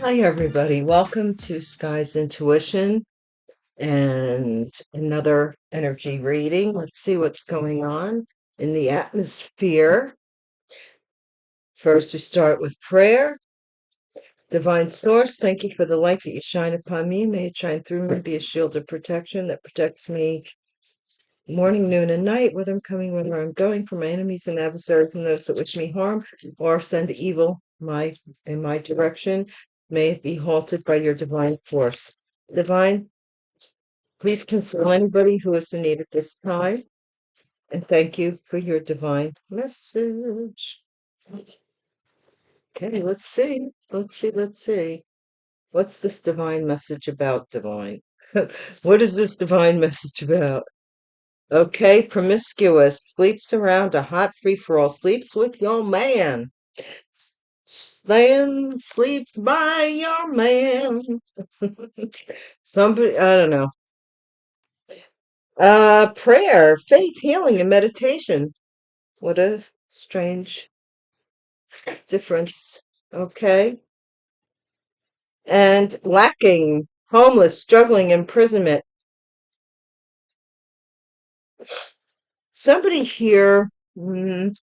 Hi, everybody. Welcome to Sky's Intuition and another energy reading. Let's see what's going on in the atmosphere. First, we start with prayer. Divine Source, thank you for the light that you shine upon me. May it shine through me, be a shield of protection that protects me morning, noon, and night, whether I'm coming, whether I'm going, from my enemies and adversaries and those that wish me harm or send evil in my direction. May it be halted by your divine force. Divine, please console anybody who is in need at this time, and thank you for your divine message. Okay, let's see. Let's see. What's this divine message about, divine? What is this divine message about? Okay, promiscuous, sleeps around a hot free-for-all, sleeps with your man. Then sleeps by your man. Somebody, I don't know. Prayer, faith, healing, and meditation. What a strange difference. Okay. And lacking, homeless, struggling, imprisonment. Somebody here mm,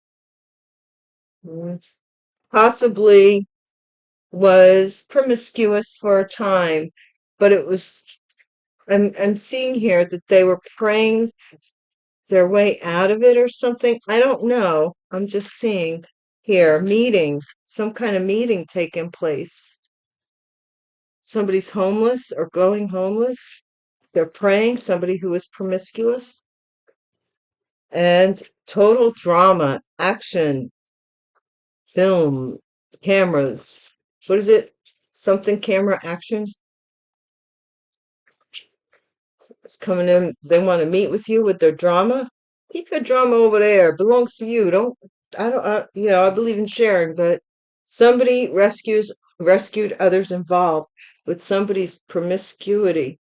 possibly was promiscuous for a time, but it was, I'm seeing here that they were praying their way out of it or something. I don't know. I'm just seeing here meeting, some kind of meeting taking place. Somebody's homeless or going homeless. They're praying, somebody who is promiscuous. And total drama, action, film, cameras. What is it? Something camera action. It's coming in. They want to meet with you with their drama. Keep your drama over there. It belongs to you. Don't, I don't, I believe in sharing, but somebody rescued others involved with somebody's promiscuity.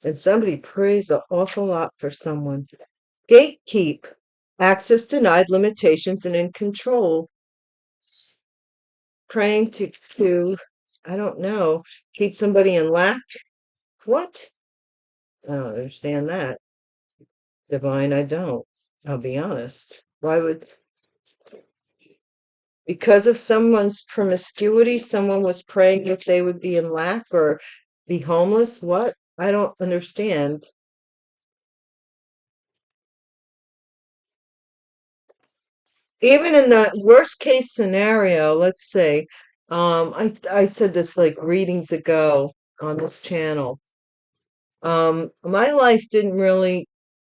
And somebody prays an awful lot for someone. Gatekeep, access denied, limitations, and in control. Praying I don't know, keep somebody in lack. What? I don't understand that. Divine, I don't. I'll be honest. Why would, because of someone's promiscuity, someone was praying that they would be in lack or be homeless? What? I don't understand. Even in the worst case scenario, let's say, I said this like readings ago on this channel. My life didn't really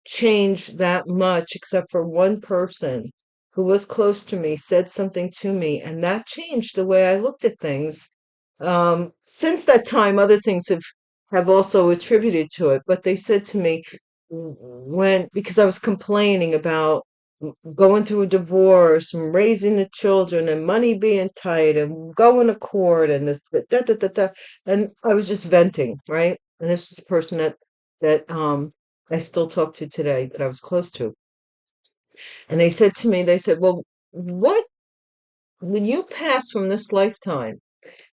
change that much, except for one person who was close to me said something to me, and that changed the way I looked at things. Since that time, other things have also attributed to it, but they said to me when, because I was complaining about going through a divorce and raising the children and money being tight and going to court and this and I was just venting, right? And this is a person that I still talk to today, that I was close to. And they said to me, they said, well, what, when you pass from this lifetime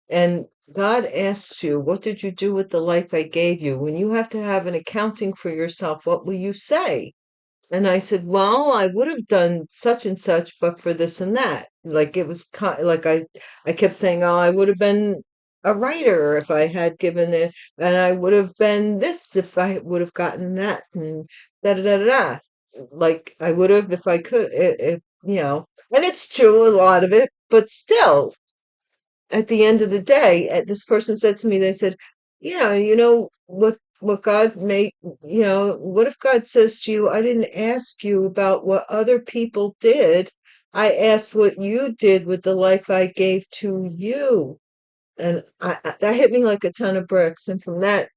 and God asks you, what did you do with the life I gave you? When you have to have an accounting for yourself, what will you say? And I said, well, I would have done such and such, but for this and that. Like it was like I kept saying, oh, I would have been a writer if I had given it, and I would have been this if I would have gotten that, and da da da da. Da. Like I would have if I could, if and it's true, a lot of it, but still, at the end of the day, this person said to me, they said, yeah, what God made, what if God says to you, I didn't ask you about what other people did. I asked what you did with the life I gave to you. And that hit me like a ton of bricks. And from that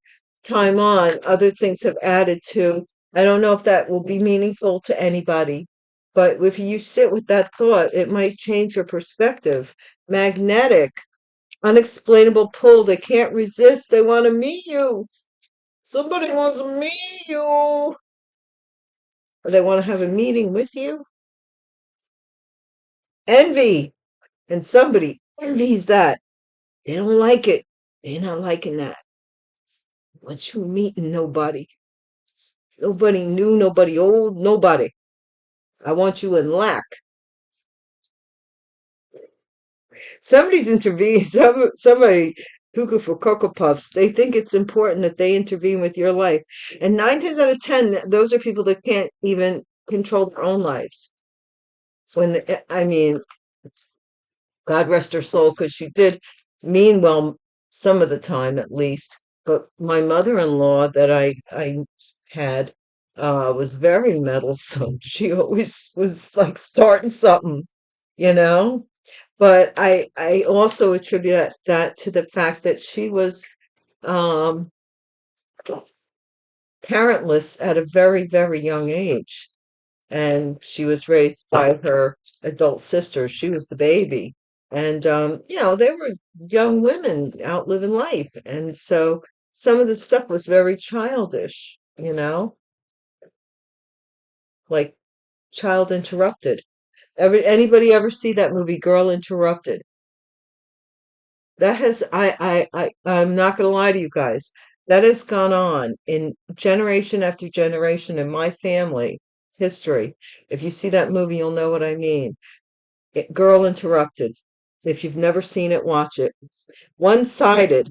time on, other things have added to. I don't know if that will be meaningful to anybody, but if you sit with that thought, it might change your perspective. Magnetic, unexplainable pull. They can't resist. They want to meet you. Somebody wants to meet you. Or they want to have a meeting with you. Envy. And somebody envy's that. They don't like it. They're not liking that. Once you meeting nobody, nobody new, nobody old, nobody. I want you in lack. Somebody's intervening. Somebody cuckoo for Cocoa Puffs. They think it's important that they intervene with your life. And 9 times out of 10, those are people that can't even control their own lives. I mean, God rest her soul, because she did mean well some of the time at least. But my mother-in-law that I had was very meddlesome. She always was like starting something, you know? But I also attribute that to the fact that she was um parentless at a very, very young age. And she was raised by her adult sister. She was the baby. And they were young women out living life. And so some of the stuff was very childish, like Child Interrupted. Anybody ever see that movie, Girl Interrupted? That has I'm not gonna lie to you guys. That has gone on in generation after generation in my family history. If you see that movie, you'll know what I mean. Girl Interrupted. If you've never seen it, watch it. One-sided.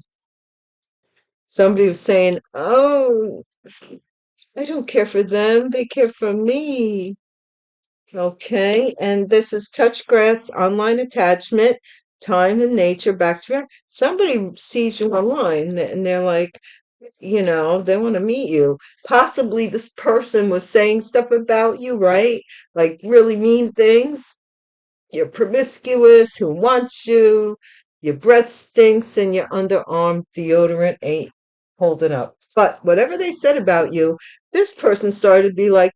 Somebody was saying, "Oh, I don't care for them. They care for me." Okay, and this is touch grass, online attachment, time and nature, back to back. Somebody sees you online and they're like, they want to meet you. Possibly this person was saying stuff about you, right? Like really mean things. You're promiscuous, who wants you, your breath stinks, and your underarm deodorant ain't holding up. But whatever they said about you, this person started to be like,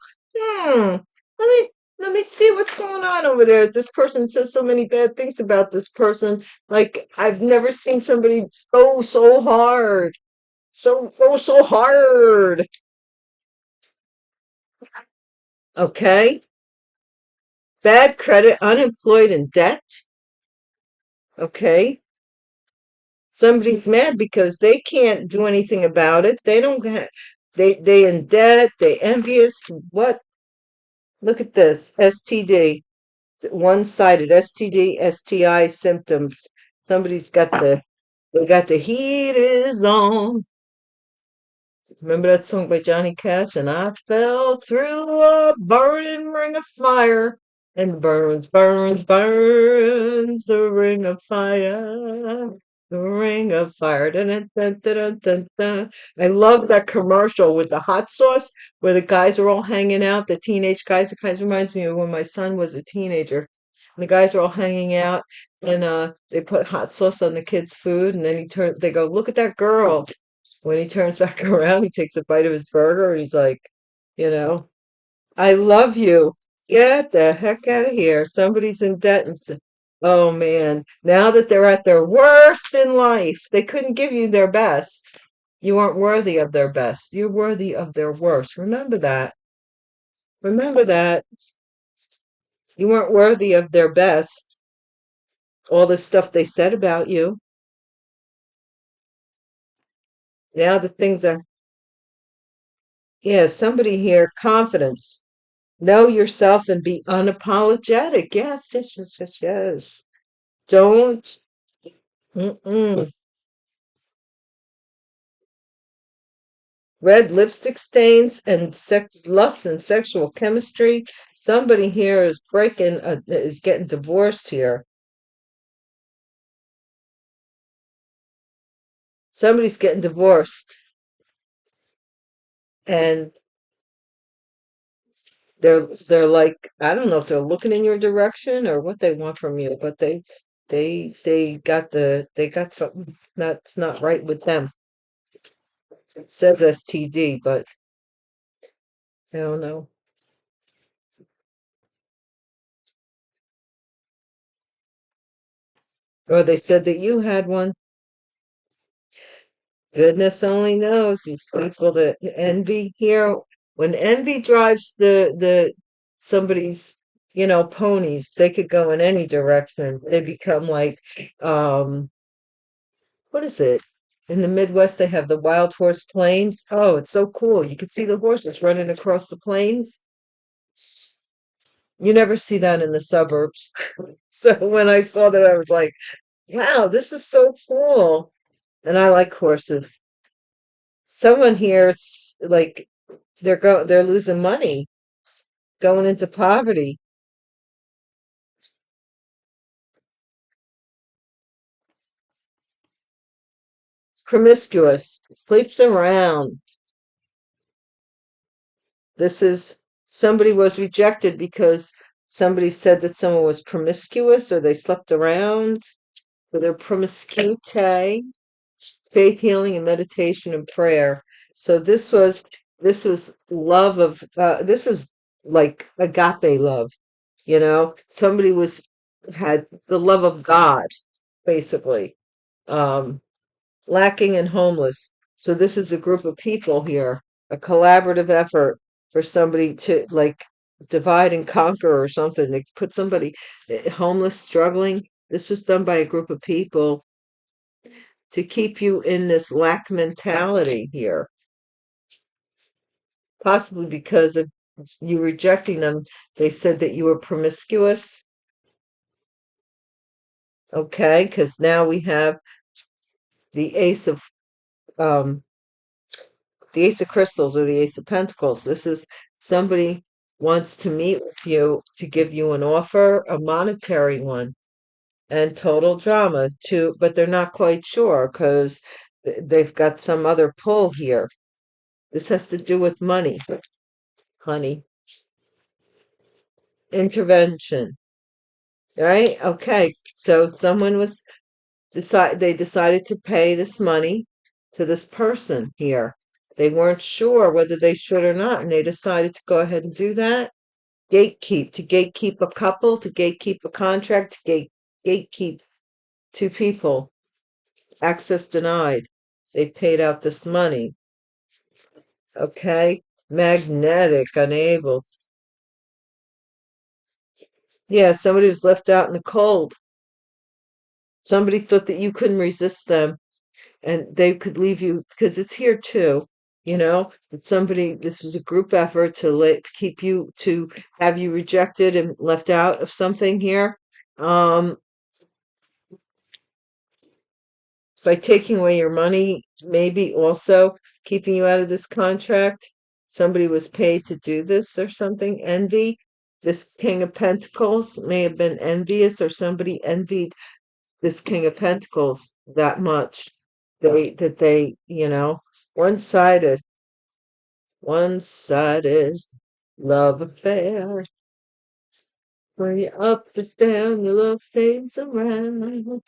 let me see what's going on over there. This person says so many bad things about this person. Like I've never seen somebody go so hard. So hard. Okay. Bad credit, unemployed, and debt. Okay. Somebody's mad because they can't do anything about it. They don't have, they in debt, they envious. What? Look at this. STD. One-sided STD, STI symptoms. Somebody's got they got the heat is on. Remember that song by Johnny Cash? And I fell through a burning ring of fire. And burns, burns, burns the ring of fire. The ring of fire. Dun, dun, dun, dun, dun, dun, dun. I love that commercial with the hot sauce where the guys are all hanging out, the teenage guys. It kind of reminds me of when my son was a teenager. And the guys are all hanging out and they put hot sauce on the kid's food and then they go, look at that girl. When he turns back around, he takes a bite of his burger and he's like, you know, I love you. Get the heck out of here. Somebody's in debt. Oh man, now that they're at their worst in life, they couldn't give you their best. You aren't worthy of their best. You're worthy of their worst. Remember that. Remember that. You weren't worthy of their best. All the stuff they said about you. Now the things are, yeah, somebody here, confidence. Know yourself and be unapologetic. Yes, yes, yes, yes, yes. Don't. Mm-mm. Red lipstick stains and sex, lust and sexual chemistry. Somebody here is is getting divorced here. Somebody's getting divorced, and they're like, I don't know if they're looking in your direction or what they want from you, but they got something that's not right with them. It says STD, but I don't know. Or they said that you had one. Goodness only knows these people that envy here. When envy drives the somebody's ponies. They could go in any direction. They become like, um, what is it? In the Midwest, they have the wild horse plains. Oh, it's so cool. You could see the horses running across the plains. You never see that in the suburbs. So when I saw that, I was like, wow, this is so cool. And I like horses. Someone here, it's like they're losing money, going into poverty. Promiscuous, sleeps around. This is somebody was rejected because somebody said that someone was promiscuous or they slept around. So they're promiscuity, faith healing and meditation and prayer. So this was love of this is like agape love, somebody was had the love of God, basically. Um, Lacking and homeless. So this is a group of people here, a collaborative effort for somebody to like divide and conquer or something. They put somebody homeless, struggling. This was done by a group of people to keep you in this lack mentality here, possibly because of you rejecting them. They said that you were promiscuous. Okay, because now we have the um the ace of crystals or the ace of pentacles. This is somebody wants to meet with you to give you an offer, a monetary one, and total drama too, but they're not quite sure because they've got some other pull here. This has to do with money, honey. Intervention, right? Okay, so someone was they decided to pay this money to this person here. They weren't sure whether they should or not, and they decided to go ahead and do that. To gatekeep a couple, to gatekeep a contract, to gatekeep two people. Access denied. They paid out this money. Okay. Magnetic, unable. Yeah, somebody was left out in the cold. Somebody thought that you couldn't resist them and they could leave you because it's here too. That this was a group effort to keep you, to have you rejected and left out of something here. Um, by taking away your money, maybe also keeping you out of this contract. Somebody was paid to do this or something. Envy. This King of Pentacles may have been envious, or somebody envied this King of Pentacles that much. That they, one-sided, one-sided love affair. Where you're up is down, your love stays around.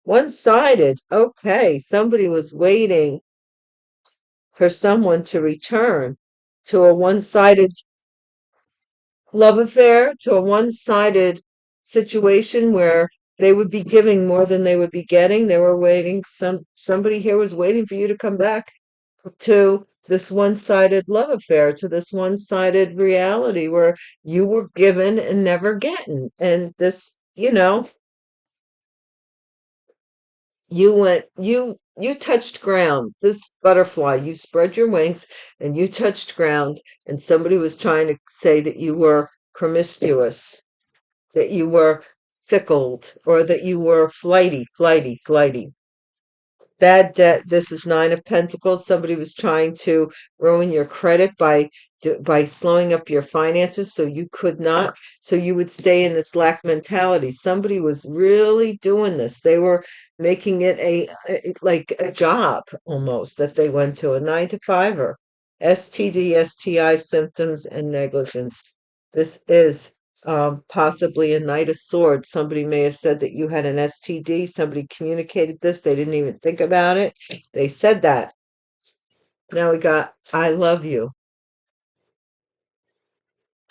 One-sided. Okay, somebody was waiting for someone to return to a one-sided love affair, to a one-sided situation where they would be giving more than they would be getting. They were waiting, somebody here was waiting for you to come back to this one-sided love affair, to this one-sided reality where you were given and never getting. And this, you touched ground. This butterfly, you spread your wings and you touched ground, and somebody was trying to say that you were promiscuous, that you were fickled, or that you were flighty, flighty, flighty. Bad debt. This is Nine of Pentacles. Somebody was trying to ruin your credit by slowing up your finances so you could not, so you would stay in this lack mentality. Somebody was really doing this. They were making it like a job almost that they went to, a 9 to 5er. STD, STI symptoms and negligence. This is possibly a Knight of Swords. Somebody may have said that you had an STD. Somebody communicated this. They didn't even think about it. They said that. Now we got I love you.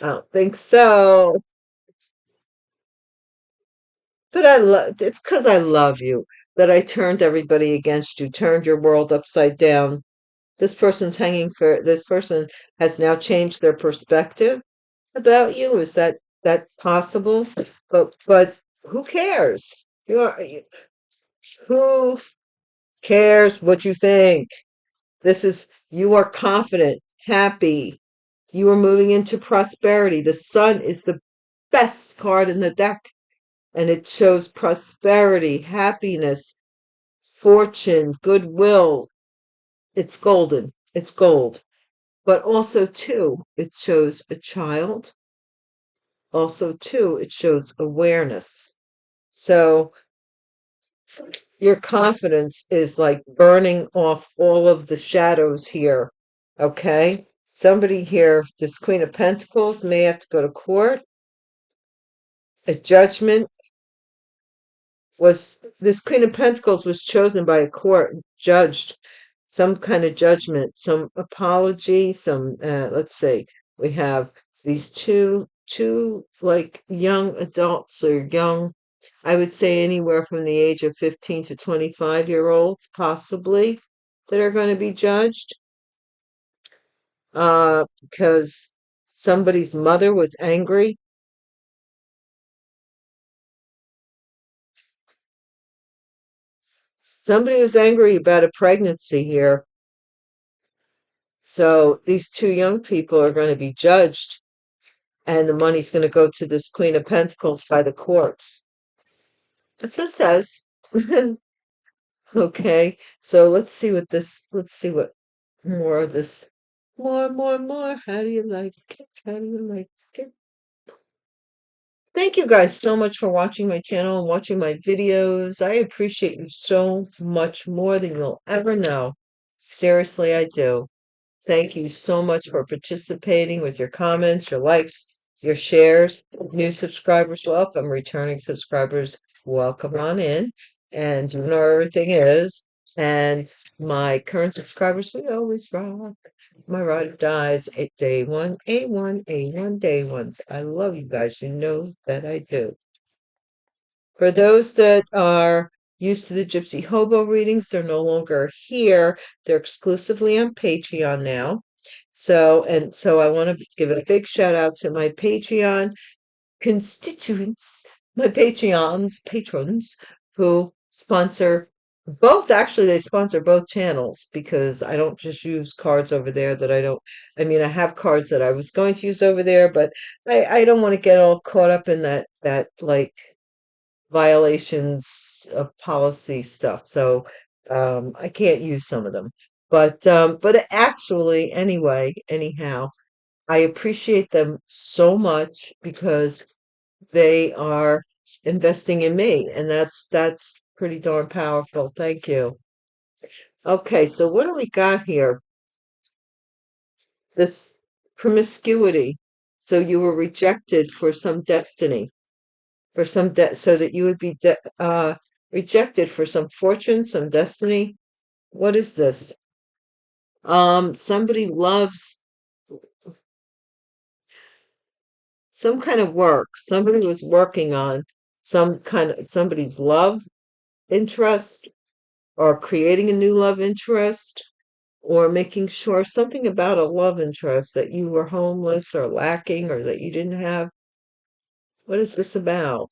I don't think so. But it's because I love you that I turned everybody against you, turned your world upside down. This person has now changed their perspective about you. Is that that possible, but who cares? Who cares what you think? You are confident, happy. You are moving into prosperity. The sun is the best card in the deck, and it shows prosperity, happiness, fortune, goodwill. It's golden. It's gold. But also, too, it shows a child. Also, too, it shows awareness. So your confidence is like burning off all of the shadows here. Okay? Somebody here, this Queen of Pentacles, may have to go to court. A judgment was, this Queen of Pentacles was chosen by a court, judged, some kind of judgment, some apology, some, let's see, we have these two like young adults or young, I would say anywhere from the age of 15 to 25-year-olds, possibly, that are going to be judged, because somebody's mother was angry. Somebody was angry about a pregnancy here. So these two young people are going to be judged, and the money's going to go to this Queen of Pentacles by the courts. That's what it says. Okay, so let's see what more of this. More. How do you like it? How do you like it? Thank you guys so much for watching my channel and watching my videos. I appreciate you so much more than you'll ever know. Seriously, I do. Thank you so much for participating with your comments, your likes, your shares. New subscribers, welcome. Returning subscribers, welcome on in. And you know where everything is. And my current subscribers, we always rock. My ride or dies at day one, A1 day ones. I love you guys. You know that I do. For those that are used to the Gypsy Hobo readings, they're no longer here. They're exclusively on Patreon now. So I want to give a big shout out to my Patreon constituents, my patrons who sponsor both. Actually, they sponsor both channels because I don't just use cards over there that I don't. I mean, I have cards that I was going to use over there, but I don't want to get all caught up in that like violations of policy stuff. So I can't use some of them. But actually, anyhow, I appreciate them so much because they are investing in me, and that's pretty darn powerful. Thank you. Okay, so what do we got here? This promiscuity. So you were rejected for some destiny, for some so that you would be rejected for some fortune, some destiny. What is this? Somebody loves some kind of work. Somebody was working on some kind of somebody's love interest, or creating a new love interest, or making sure something about a love interest that you were homeless or lacking or that you didn't have. What is this about?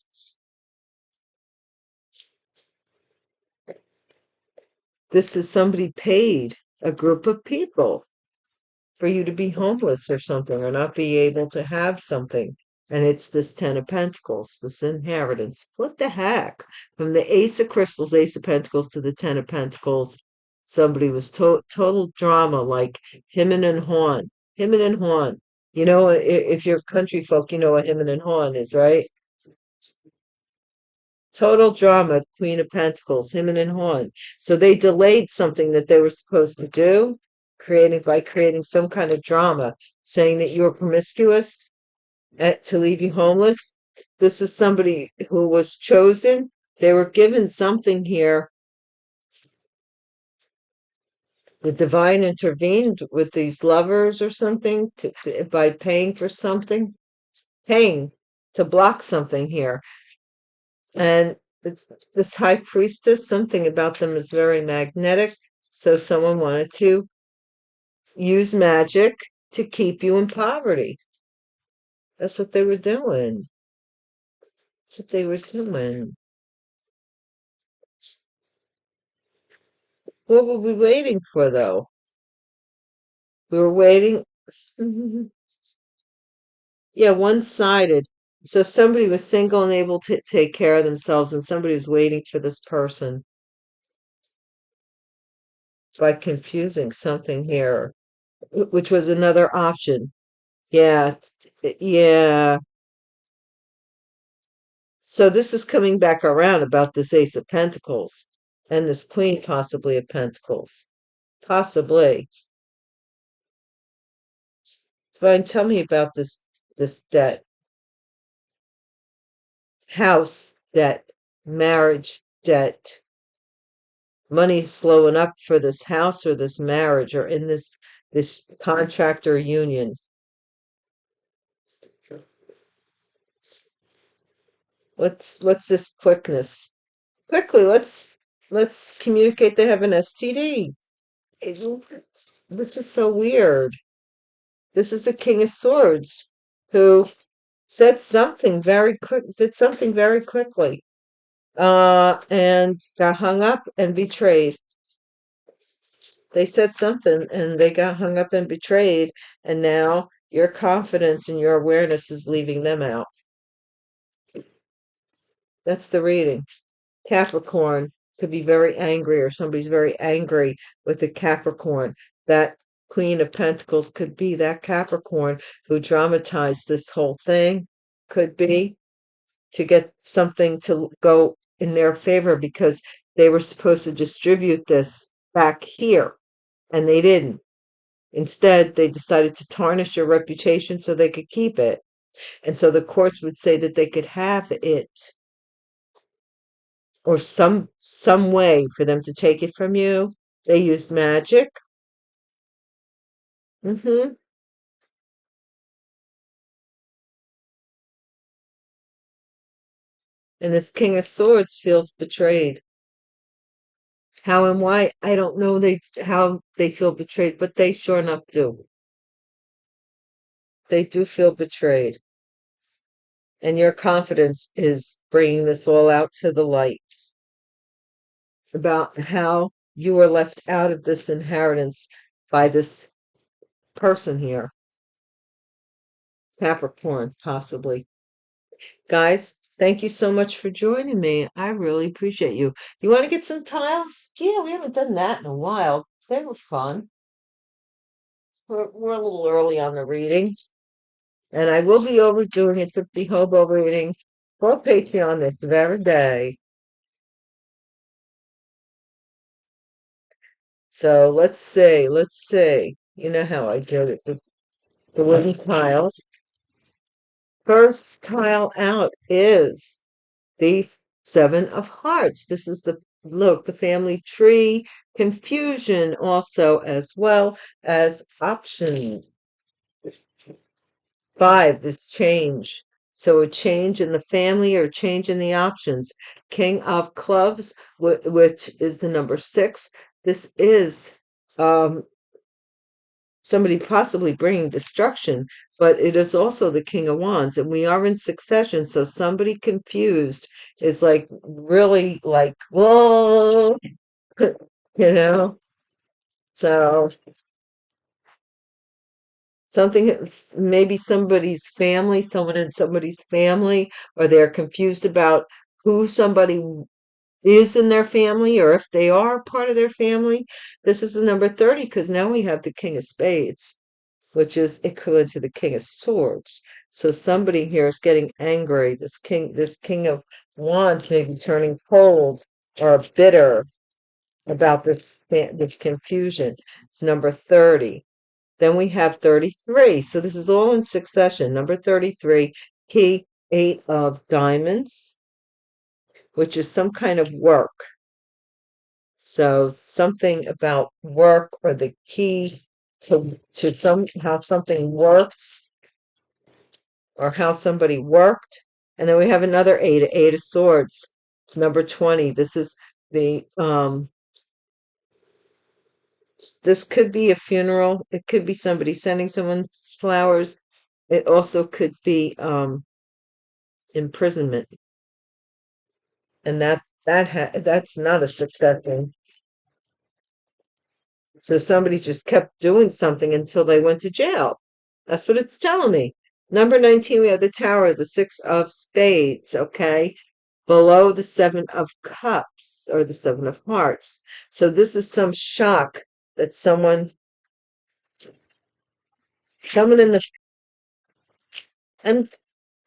This is somebody paid a group of people for you to be homeless or something, or not be able to have something. And it's this Ten of Pentacles, this inheritance. What the heck? From the Ace of Crystals, Ace of Pentacles, to the Ten of Pentacles, somebody was total drama, like him and Hawn. Him and Hawn. You know, if you're country folk, you know what him and Hawn is, right? Total drama, Queen of Pentacles, him and Hawn. So they delayed something that they were supposed to do, creating some kind of drama, saying that you were promiscuous, to leave you homeless. This was somebody who was chosen. They were given something here. The divine intervened with these lovers or something by paying for something, paying to block something here. And this high priestess, something about them is very magnetic. So someone wanted to use magic to keep you in poverty. That's what they were doing. That's what they were doing. What were we waiting for, though? We were waiting. Yeah, one-sided. So somebody was single and able to take care of themselves, and somebody was waiting for this person by confusing something here, which was another option. Yeah, yeah. So this is coming back around about this Ace of Pentacles and this Queen possibly of Pentacles. Possibly. Fine, tell me about this debt. House debt, marriage debt. Money slowing up for this house or this marriage or in this contract or union. What's this quickness? Quickly, let's communicate they have an STD. This is so weird. This is the King of Swords who said something very quick, did something very quickly, and got hung up and betrayed. They said something and they got hung up and betrayed, and now your confidence and your awareness is leaving them out. That's the reading. Capricorn could be very angry, or somebody's very angry with the Capricorn. That Queen of Pentacles could be that Capricorn who dramatized this whole thing. Could be to get something to go in their favor because they were supposed to distribute this back here and they didn't. Instead, they decided to tarnish your reputation so they could keep it. And so the courts would say that they could have it, or some way for them to take it from you. They used magic. Hmm. And this King of Swords feels betrayed. How and why, I don't know how they feel betrayed, but they sure enough do. They do feel betrayed. And your confidence is bringing this all out to the light about how you were left out of this inheritance by this person here. Capricorn, possibly. Guys, thank you so much for joining me. I really appreciate you. You want to get some tiles? Yeah, we haven't done that in a while. They were fun. We're a little early on the readings. And I will be overdoing it with the Hobo reading for Patreon this very day. So let's see. You know how I did it. The wooden tiles. First tile out is the Seven of Hearts. This is the family tree, confusion also, as well as option. 5 is change. So a change in the family or change in the options. King of Clubs, which is the number 6. This is somebody possibly bringing destruction, but it is also the King of Wands, and we are in succession. So somebody confused is like really like, whoa, you know? So maybe somebody's family, someone in somebody's family, or they're confused about who somebody is in their family or if they are part of their family. This is the number 30 because now we have the King of Spades, which is equivalent to the King of Swords. So somebody here is getting angry. This King of Wands may be turning cold or bitter about this confusion. It's number 30. Then we have 33. So this is all in succession. Number 33, key 8 of diamonds, which is some kind of work. So something about work or the key to how something works or how somebody worked. And then we have another 8 of swords, number 20. This is the this could be a funeral. It could be somebody sending someone flowers. It also could be imprisonment, and that's not a success. So somebody just kept doing something until they went to jail. That's what it's telling me. Number 19, we have the Tower, the Six of Spades, okay? Below the Seven of Cups or the Seven of Hearts. So this is some shock that someone in the, I'm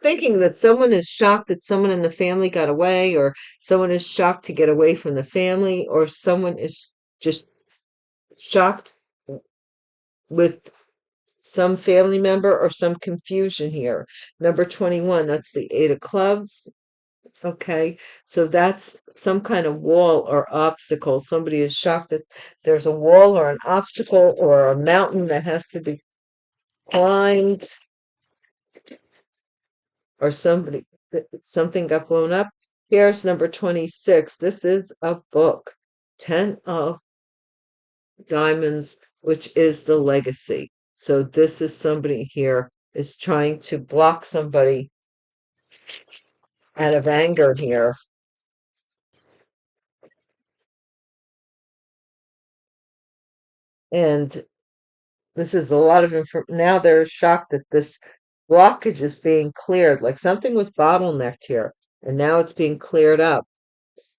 thinking that someone is shocked that someone in the family got away, or someone is shocked to get away from the family, or someone is just shocked with some family member or some confusion here. Number 21, that's the Eight of Clubs. Okay, so that's some kind of wall or obstacle. Somebody is shocked that there's a wall or an obstacle or a mountain that has to be climbed, or something got blown up. Here's number 26. This is a book, 10 of Diamonds, which is the legacy. So this is somebody here is trying to block somebody out of anger here. And this is a lot of information. Now they're shocked that this blockage is being cleared. Like something was bottlenecked here, and now it's being cleared up.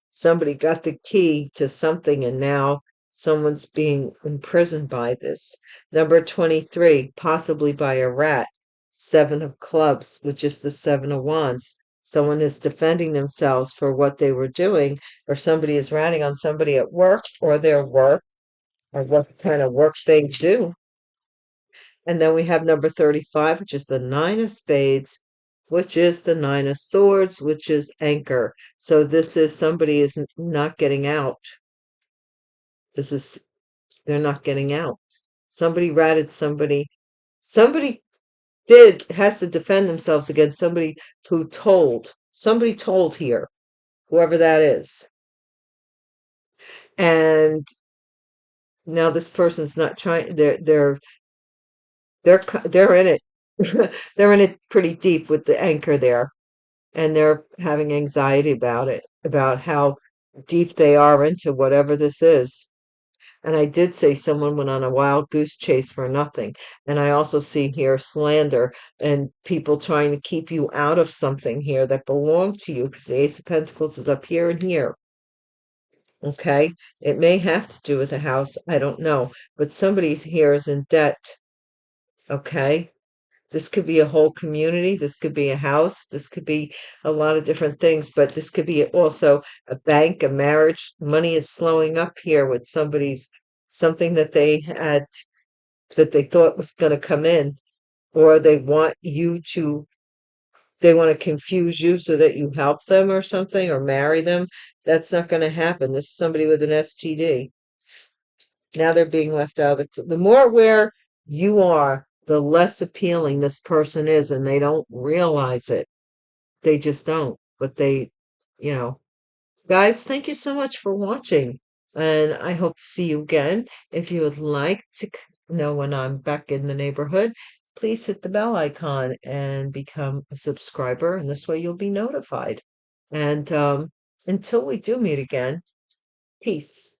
Somebody got the key to something, and now someone's being imprisoned by this. Number 23, possibly by a rat. Seven of Clubs, which is the Seven of Wands. Someone is defending themselves for what they were doing, or somebody is ratting on somebody at work or their work, or what kind of work they do. And then we have number 35, which is the Nine of Spades, which is the Nine of Swords, which is anchor. So this is somebody is not getting out. This is, they're not getting out. Somebody ratted somebody. Somebody has to defend themselves against somebody who told. Somebody told here, whoever that is. And now this person's not trying, they're in it. They're in it pretty deep with the anchor there, and they're having anxiety about it, about how deep they are into whatever this is. And I did say someone went on a wild goose chase for nothing. And I also see here slander and people trying to keep you out of something here that belonged to you, because the Ace of Pentacles is up here and here. Okay, it may have to do with a house, I don't know, but somebody here is in debt. Okay, this could be a whole community. This could be a house. This could be a lot of different things, but this could be also a bank, a marriage. Money is slowing up here with something that they had that they thought was going to come in, or they want to confuse you so that you help them or something, or marry them. That's not going to happen. This is somebody with an STD. Now they're being left out. The more aware you are, the less appealing this person is, and they don't realize it. They just don't. But they, you know, guys, thank you so much for watching. And I hope to see you again. If you would like to know when I'm back in the neighborhood, please hit the bell icon and become a subscriber. And this way you'll be notified. And until we do meet again, peace.